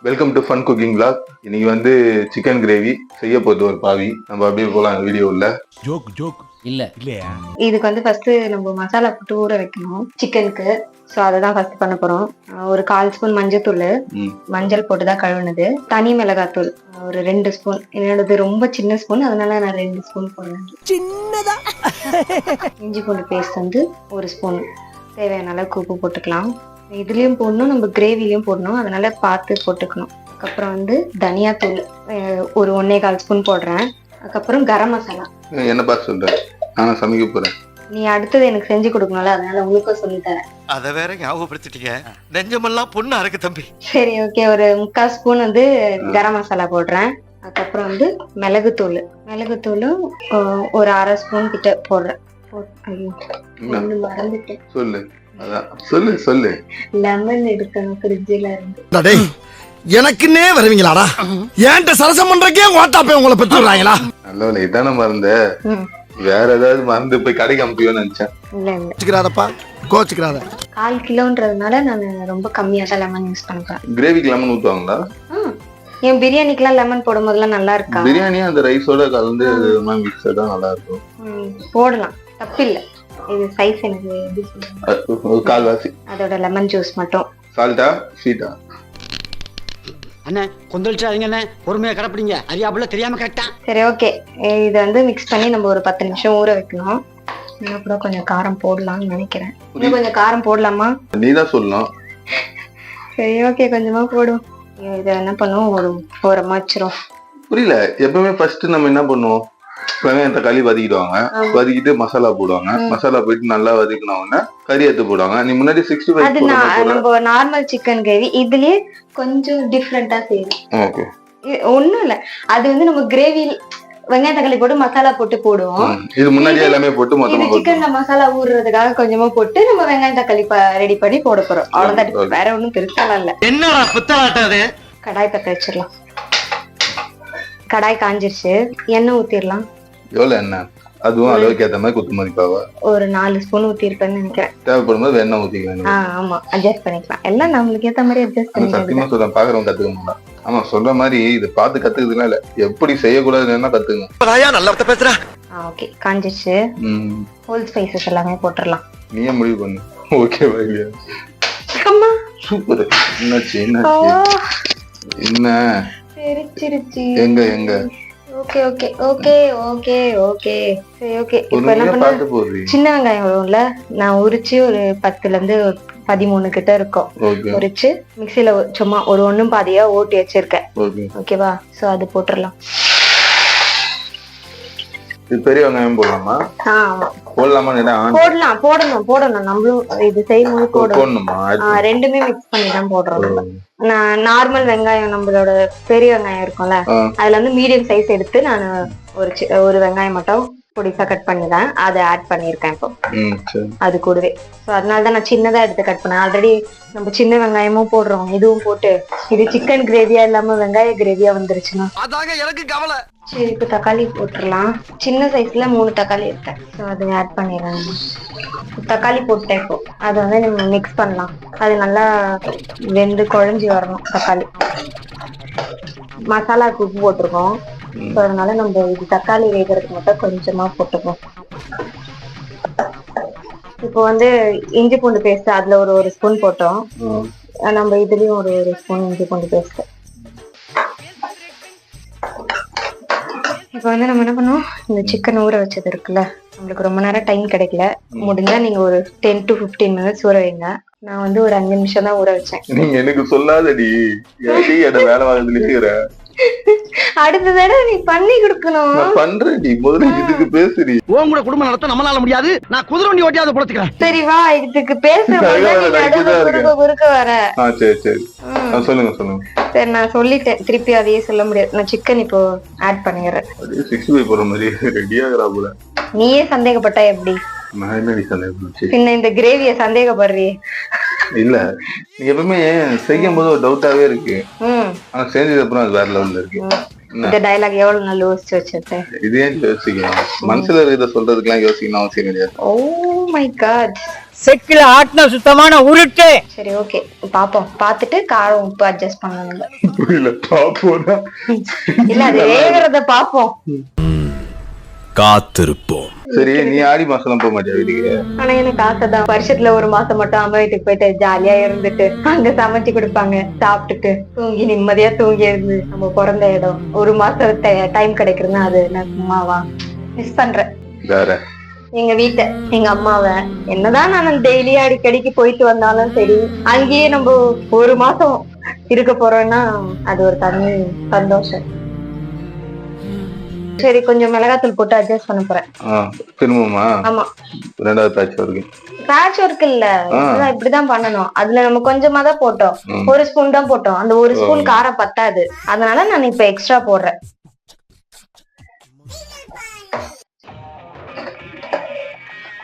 Welcome to fun cooking vlog. இன்னைக்கு வந்து chicken gravy செய்ய போகுது ஒரு பாவி. நம்ம அப்படியே போலாம் வீடியோ உள்ள. ஜோக் இல்லையா? இதுக்கு வந்து ஃபர்ஸ்ட் நம்ம மசாலா போட்டு ஊற வைக்கணும் சிக்கனுக்கு. ஸோ அதை தான் ஃபர்ஸ்ட் பண்ண போறோம். ஒரு 1/4 ஸ்பூன் மஞ்சத்தூள், மஞ்சள் போட்டு தான் கழுவுனது. தனி மிளகாத்தூள் ஒரு 2 ஸ்பூன். என்னோடது ரொம்ப சின்ன ஸ்பூன், அதனால நான் 2 ஸ்பூன் போடுறேன். சின்னதா இஞ்சி பூண்டு பேஸ்ட் வந்து 1 ஸ்பூன். தேவையான அளவுக்கு உப்பு போட்டுக்கலாம். இதுலயும் போடணும், நம்ம கிரேவிலையும் போடணும், அதனால பார்த்து போட்டுக்கணும். அதுக்கப்புறம் வந்து தனியாத்தூள் ஒரு 1/4 ஸ்பூன் போடுறேன். அதுக்கப்புறம் கரம் மசாலா. என்ன பார்த்து சொல்றேன், நான் சமைக்க போறேன். நீ அடுத்தது எனக்கு செஞ்சு கொடுக்கணும்ல, அதனால உங்களுக்கும் சொல்லி தரேன். அத வேற ஞாபகப்படுத்திட்டீங்க. நெஞ்சமெல்லாம் பொண்ணா இருக்கு தம்பி. சரி, ஓகே. ஒரு 3/4 ஸ்பூன் வந்து கரம் மசாலா போடுறேன். அதுக்கப்புறம் வந்து மிளகுத்தூளும் ஒரு 1/2 ஸ்பூன் கிட்ட போடுறேன். மறந்துட்டேன். சொல்லு, அதான் சொல்லு. லெமன் எடுக்கணும் ஃப்ரிட்ஜ்ல இருந்து. எனக்குன்னே வருவீங்களாடா? ஏன்ட்ட சரசம் பண்றக்கே ஓட்டாப்பே உங்களை பெற்றுறாங்களா? நல்ல இதான மறந்த, வேற ஏதாவது மறந்து போய் கடைக்கு அனுப்பியோன்னு நினைச்சேன். இல்ல கோச்சுக்கிறாத. 1/4 கிலோன்றதுனால நான் ரொம்ப கம்மியா தான் லெமன் யூஸ் பண்றேன். கிரேவிக்கு லெமன் ஊத்துவாங்களா? என் பிரியாணிக்கெல்லாம் லெமன் போடும் போதெல்லாம் நல்லா இருக்கா? பிரியாணி அந்த ரைஸோட கலந்து மிக்ஸ் தான் நல்லா இருக்கும். போடலாம், தப்பில்ல. இது சைஸ் எனக்கு எப்படி சொல்றது, கால்வாசி. அதோட லெமன் ஜூஸ் மட்டும். சால்ட்டா ஸ்வீட்டா? அண்ணே கொந்தளிச்சாதீங்க அண்ணே, பொறுமையா கடப்பிடிங்க. அறியாப்புல தெரியாம கரெக்டா. சரி, ஓகே. இது வந்து மிக்ஸ் பண்ணி நம்ம ஒரு 10 நிமிஷம் ஊற வைக்கணும். இன்னும் கூட கொஞ்சம் காரம் போடலாம்னு நினைக்கிறேன். இன்னும் கொஞ்சம் காரம் போடலாமா? நீதான் சொல்லலாம். சரி, ஓகே, கொஞ்சமா போடும். இதை என்ன பண்ணுவோம், ஒரு ஓரமா வச்சிரும். புரியல. எப்பவுமே ஃபர்ஸ்ட் நம்ம என்ன பண்ணுவோம், வெங்காயம் தக்காளி வதக்கிடுவாங்க, வதக்கிட்டு மசாலா போடுவாங்க. மசாலா போயிட்டு நல்லா வதக்கினோம்னா கறி எடுத்து போடுவாங்க. நீ முன்னாடி 65 அது நம்ம நார்மல் சிக்கன் கிரேவி இதுலயே கொஞ்சம் டிஃப்ரெண்டா செய்யணும். ஓகே, ஒண்ணும் இல்ல, அது வந்து நம்ம கிரேவி வெங்காயம் தக்காளி போட்டு மசாலா போட்டு போடுவோம். இது முன்னாடியே எல்லாமே போட்டு மொத்தமா சிக்கன்ல மசாலா ஊறுறதுக்காக கொஞ்சமா போட்டு நம்ம வெங்காயம் தக்காளி ரெடி பண்ணி போட போறோம். அவ்வளவுதான், வேற ஒண்ணும் பெருசாலாம் இல்ல. என்னடா புத்தாட்டாது? கடாய் பத்த வச்சிடலாம். கடாய் காஞ்சிருச்சு, எண்ணெய் ஊத்திடலாம். எவ்வளவு எண்ணெய்? அதுவும் அளவுக்கு ஏத்த மாதிரி குத்து மதிப்பாவா? ஒரு 4 ஸ்பூன் ஊத்திருப்பேன்னு நினைக்கிறேன். தேவைப்படும் போது எண்ணெய் ஊத்திக்கலாம். ஆமா, அட்ஜஸ்ட் பண்ணிக்கலாம். எல்லாம் நம்மளுக்கு ஏத்த மாதிரி அட்ஜஸ்ட் பண்ணிக்கலாம். சத்தியமா சொல்றேன், பாக்குறவங்க கத்துக்க முடியல. ஆமா, சொல்ற மாதிரி இது பார்த்து கத்துக்கிறதுலாம் இல்ல, எப்படி செய்யக்கூடாதுன்னா கத்துங்க. நல்லா பேசுற. ஓகே, காஞ்சிருச்சு. ஹோல் ஸ்பைசஸ் எல்லாமே போட்டுடலாம். நீயே முடிவு பண்ணு. ஓகே இல்லையா? சூப்பர். என்னாச்சு என்ன தெரிச்சிருச்சு. எங்க okay okay okay okay okay சரி, ஓகே. இப்போ என்ன பண்ண, சின்ன வெங்காயம் வரும்ல, நான் உரிச்சு ஒரு 10ல இருந்து 13 கிட்ட இருக்கும். உரிச்சு மிக்சில சும்மா ஒரு 1 பாதியா ஓட்டி வச்சிருக்கேன். ஓகேவா? சோ அது போட்டுடலாம். பெரிய வெங்காயம் போடலாமா? போடலாமா? போடணும். நம்மளும் இது செய்யும்போது போடணுமா? ரெண்டுமே மிக்ஸ் பண்ணி தான் போடுறோம். நான் நார்மல் வெங்காயம், நம்மளோட பெரிய வெங்காயம் இருக்கும்ல, அதுல வந்து மீடியம் சைஸ் எடுத்து நான் ஒரு வெங்காயம் மட்டும் பொடிசா கட் பண்ணிதான் அதை ஆட் பண்ணிருக்கேன் இப்போ அது கூடவே. சோ அதனாலதான் நான் சின்னதா எடுத்து கட் பண்ணேன். ஆல்ரெடி நம்ம சின்ன வெங்காயமும் போடுறோம், இதுவும் போட்டு இது சிக்கன் கிரேவியா இல்லாம வெங்காய கிரேவியா வந்துருச்சுன்னா அதாங்க எனக்கு கவலை. சரி, இப்போ தக்காளி போட்டுடலாம். சின்ன சைஸ்ல 3 தக்காளி எடுத்தேன். ஸோ அதை ஆட் பண்ணிடுறேன். தக்காளி போட்டேன். இப்போ அதை வந்து நம்ம மிக்ஸ் பண்ணலாம். அது நல்லா வெந்து குழஞ்சி வரணும் தக்காளி. மசாலாவுக்கு உப்பு போட்டிருக்கோம். ஸோ அதனால நம்ம இது தக்காளி வேகிறதுக்கு மட்டும் கொஞ்சமா போட்டுப்போம். இப்போ வந்து இஞ்சி பூண்டு பேஸ்ட் அதுல ஒரு ஸ்பூன் போட்டோம். நம்ம இதுலயும் ஒரு ஸ்பூன் இஞ்சி பூண்டு பேஸ்ட். இப்போ வந்து நம்ம என்ன பண்ணுவோம், இந்த சிக்கன் ஊற வச்சது இருக்குல்ல, நம்மளுக்கு ரொம்ப நேரம் டைம் கிடைக்கல, முடிஞ்சா நீங்க ஒரு 10 to 15 மினிட்ஸ் ஊற வைங்க. நான் வந்து ஒரு 5 நிமிஷம் தான் ஊற வச்சேன். நீங்க எனக்கு சொல்லாதடி, வேலை வாங்குறதுல அடுத்த தடவை நீ பண்ணி கொடுக்கணும். பண்றேன், முதல்ல இதுக்கு பேசுறீ. உன் கூட குடும்பம் நடத்த நம்மளால முடியாது, நான் குதிரை வண்டி ஓட்டியாவது பொழைச்சுக்கிறேன். சரி வா, இதுக்கு குறுக்க வர. சரி சொல்லுங்க. சரி, நான் சொல்லிட்டேன், திருப்பி அதையே சொல்ல முடியாது. நான் சிக்கன் இப்போ ஆட் பண்ணிடுறேன். 65 போற மாதிரி ரெடியாகிறா போல. நீயே சந்தேகப்பட்டா எப்படி? நான் என்னடி சந்தேகப்பட்டேன்? பின்ன இந்த கிரேவிய சந்தேகப்படுறீ? இல்ல, நீ எப்பவுமே செய்யும் போது ஒரு டவுட்டாவே இருக்கு, ஆனா செஞ்சது அப்புறம் அது வேற லெவல்ல இருக்கு. இந்த டயலாக் எவ்வளவு நல்லா யோசிச்சு வச்சிருக்கேன். இது ஏன் யோசிக்கணும்? மனசுல இருக்கிறத சொல்றதுக்கெல்லாம் யோசிக்கணும் அவசியம் கிடையாது. Oh my God. செக்கில ஆட்டின சுத்தமான உருட்டு. சரி ஓகே பாப்போம். பார்த்துட்டு காரம் உப்பு அட்ஜஸ்ட் பண்ணணும். புரியல, பாப்போம்னா இல்ல அது வேகிறத பாப்போம். காத்திருப்போம். சரி, நீ ஆடி மாசம் போக மாட்டியா வீட்டுக்கு? ஆனா எனக்கு ஆசைதான். வருஷத்துல ஒரு மாசம் மட்டும் அம்மா வீட்டுக்கு போயிட்டு ஜாலியா இருந்துட்டு அங்க சமைச்சு கொடுப்பாங்க, சாப்பிட்டுட்டு தூங்கி நிம்மதியா தூங்கி இருந்து நம்ம பிறந்த இடம் ஒரு மாசம் டைம் கிடைக்குதுன்னா அது நான் சும்மாவா மிஸ் பண்றேன். வேற எங்க வீட்டை எங்க அம்மாவை என்னதான் நான் டெய்லி அடிக்கடிக்கு போயிட்டு வந்தாலும் சரி, அங்கேயே நம்ம ஒரு மாசம் இருக்க போறோம்னா அது ஒரு தனி சந்தோஷம். சரி கொஞ்சம் மிளகாத்தூள் போட்டு அட்ஜஸ்ட் பண்ண போறேன். திரும்பமா? ஆமா, ரெண்டாவது பேட்ச் ஒர்க். பேட்ச் ஒர்க் இல்ல, இப்படிதான் பண்ணணும். அதுல நம்ம கொஞ்சமா தான் போட்டோம், ஒரு ஸ்பூன் தான் போட்டோம். அந்த ஒரு ஸ்பூன் காரம் பத்தாது, அதனால நான் இப்ப எக்ஸ்ட்ரா போடுறேன்.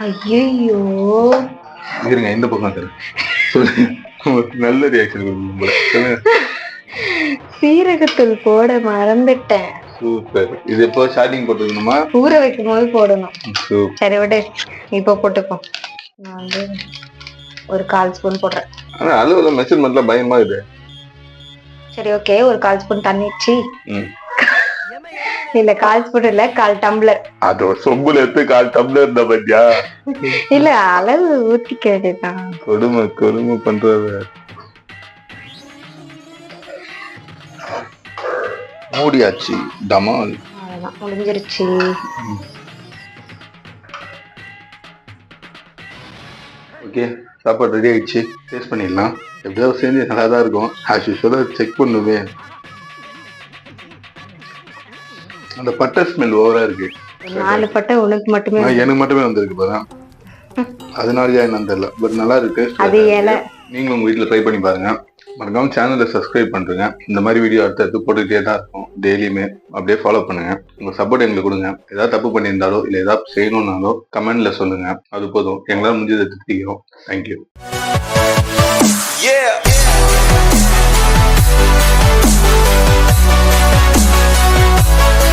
ஐயோ இருங்க, இந்த பக்கம் நல்ல ரியாக்ஷன். சீரகத்தூள் போட மறந்துட்டேன். சூப்பர். இது எப்போ ஸ்டார்டிங் போட்டுக்கணுமா? ஊற வைக்கும் போது போடணும். சரி விடு, இப்போ போட்டுப்போம். நான் வந்து ஒரு 1/4 ஸ்பூன் போடுறேன். ஆனா அளவுல மெஷர்மெண்ட்லாம் பயமா இருக்கு. சரி ஓகே, ஒரு 1/4 ஸ்பூன் தண்ணி. இல்ல 1/4 ஸ்பூன் இல்ல, 1/4 டம்ளர். அது ஒரு சொம்புல எடுத்து 1/4 டம்ளர் தான் பத்தியா? இல்ல அளவு ஊத்திக்க வேண்டியதுதான். கொடுமை பண்றது. மூடியாச்சு, டமால். அவ்வளவுதான், முடிஞ்சிருச்சு. ஓகே, சாப்பாடு ரெடி ஆயிடுச்சு. டேஸ்ட் பண்ணிடலாம். எப்படியாவது சேர்ந்து நல்லா தான் இருக்கும். ஆஸ் யூஸ்வலா செக் பண்ணுவேன். அந்த பட்டை ஸ்மெல் ஓவரா இருக்கு. 4 பட்டை உனக்கு மட்டுமே, எனக்கு மட்டுமே வந்திருக்கு பாரு. அதனாலயா என்னன்னு தெரியல, பட் நல்லா இருக்கு. அது ஏல. நீங்களும் உங்க வீட்டுல ட்ரை பண்ணி பாருங்க. மறக்காம சேனலை சப்ஸ்கிரைப் பண்ணுங்க. இந்த மாதிரி வீடியோ அடுத்தடுத்து போட்டுக்கிட்டே தான் இருக்கும் டெய்லியுமே. அப்படியே ஃபாலோ பண்ணுங்க. உங்க சப்போர்ட் எங்களுக்கு கொடுங்க. ஏதாவது தப்பு பண்ணியிருந்தாலோ இல்லை ஏதாவது செய்யணும்னாலோ கமெண்ட்ல சொல்லுங்க. அது போதும், எங்களால் முடிஞ்சதை திருத்திக்கிறோம். தேங்க்யூ.